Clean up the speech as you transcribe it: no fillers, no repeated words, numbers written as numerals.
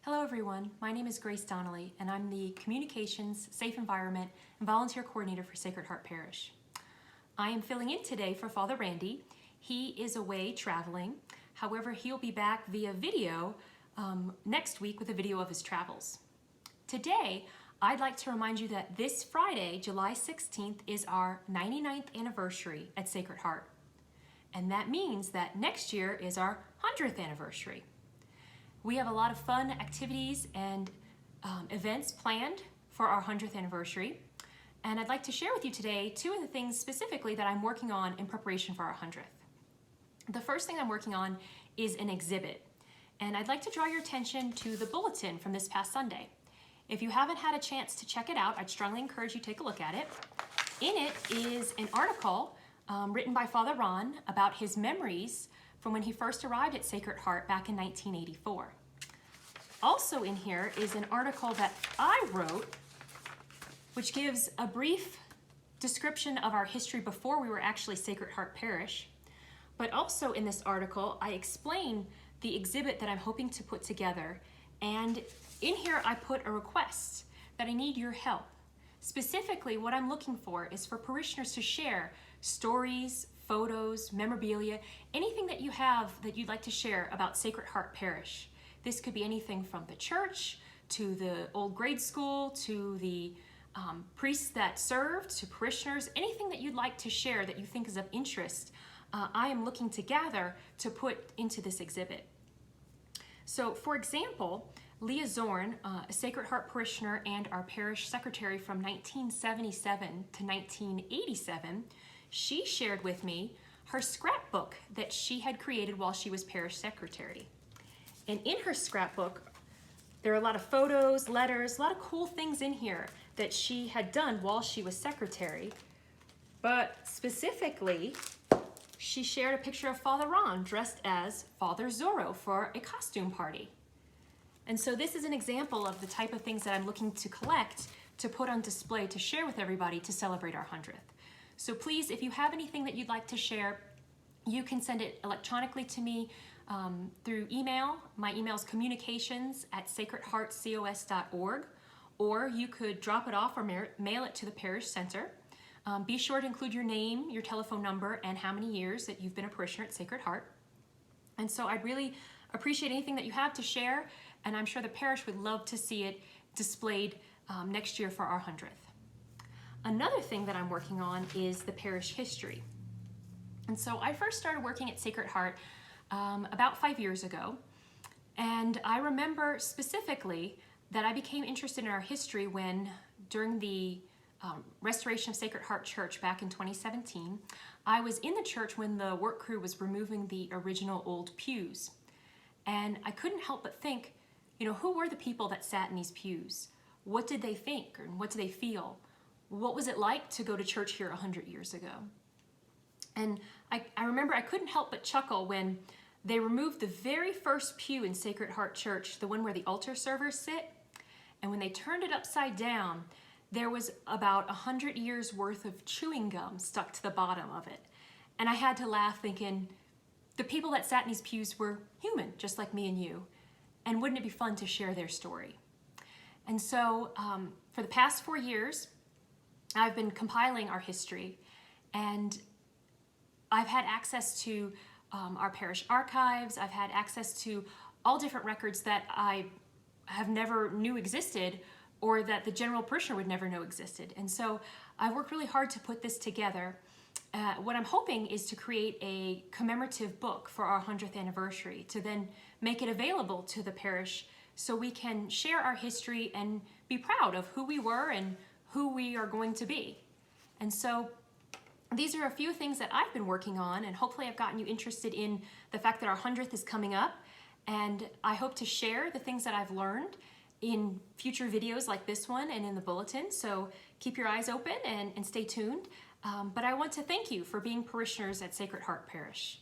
Hello everyone, my name is Grace Donnelly and I'm the Communications, Safe Environment, and Volunteer Coordinator for Sacred Heart Parish. I am filling in today for Father Randy. He is away traveling. However, he'll be back via video next week with a video of his travels. Today, I'd like to remind you that this Friday, July 16th, is our 99th anniversary at Sacred Heart. And that means that next year is our 100th anniversary. We have a lot of fun activities and events planned for our 100th anniversary. And I'd like to share with you today two of the things specifically that I'm working on in preparation for our 100th. The first thing I'm working on is an exhibit. And I'd like to draw your attention to the bulletin from this past Sunday. If you haven't had a chance to check it out, I'd strongly encourage you to take a look at it. In it is an article written by Father Ron about his memories from when he first arrived at Sacred Heart back in 1984. Also in here is an article that I wrote, which gives a brief description of our history before we were actually Sacred Heart Parish. But also in this article, I explain the exhibit that I'm hoping to put together. And in here, I put a request that I need your help. Specifically, what I'm looking for is for parishioners to share stories, photos, memorabilia, anything that you have that you'd like to share about Sacred Heart Parish. This could be anything from the church, to the old grade school, to the priests that served, to parishioners, anything that you'd like to share that you think is of interest. I am looking to gather to put into this exhibit. So, for example, Leah Zorn, a Sacred Heart parishioner and our parish secretary from 1977 to 1987, she shared with me her scrapbook that she had created while she was parish secretary. And in her scrapbook, there are a lot of photos, letters, a lot of cool things in here that she had done while she was secretary. But specifically, she shared a picture of Father Ron dressed as Father Zorro for a costume party. And so this is an example of the type of things that I'm looking to collect to put on display to share with everybody to celebrate our 100th. So please, if you have anything that you'd like to share, you can send it electronically to me through email. My email is communications@sacredheartcos.org, or you could drop it off or mail it to the parish center. Be sure to include your name, your telephone number, and how many years that you've been a parishioner at Sacred Heart. And so I'd really appreciate anything that you have to share, and I'm sure the parish would love to see it displayed next year for our 100th. Another thing that I'm working on is the parish history. And so I first started working at Sacred Heart about 5 years ago. And I remember specifically that I became interested in our history when, during the restoration of Sacred Heart Church back in 2017, I was in the church when the work crew was removing the original old pews. And I couldn't help but think, who were the people that sat in these pews? What did they think, and what did they feel? What was it like to go to church here 100 years ago? And I remember I couldn't help but chuckle when they removed the very first pew in Sacred Heart Church, the one where the altar servers sit, and when they turned it upside down, there was about 100 years worth of chewing gum stuck to the bottom of it. And I had to laugh thinking, the people that sat in these pews were human, just like me and you. And wouldn't it be fun to share their story? And so for the past 4 years, I've been compiling our history, and I've had access to our parish archives. I've had access to all different records that I have never knew existed, or that the general parishioner would never know existed. And so I've worked really hard to put this together. What I'm hoping is to create a commemorative book for our 100th anniversary, to then make it available to the parish so we can share our history and be proud of who we were and who we are going to be. And so these are a few things that I've been working on, and hopefully I've gotten you interested in the fact that our 100th is coming up. And I hope to share the things that I've learned in future videos like this one and in the bulletin. So keep your eyes open and stay tuned. But I want to thank you for being parishioners at Sacred Heart Parish.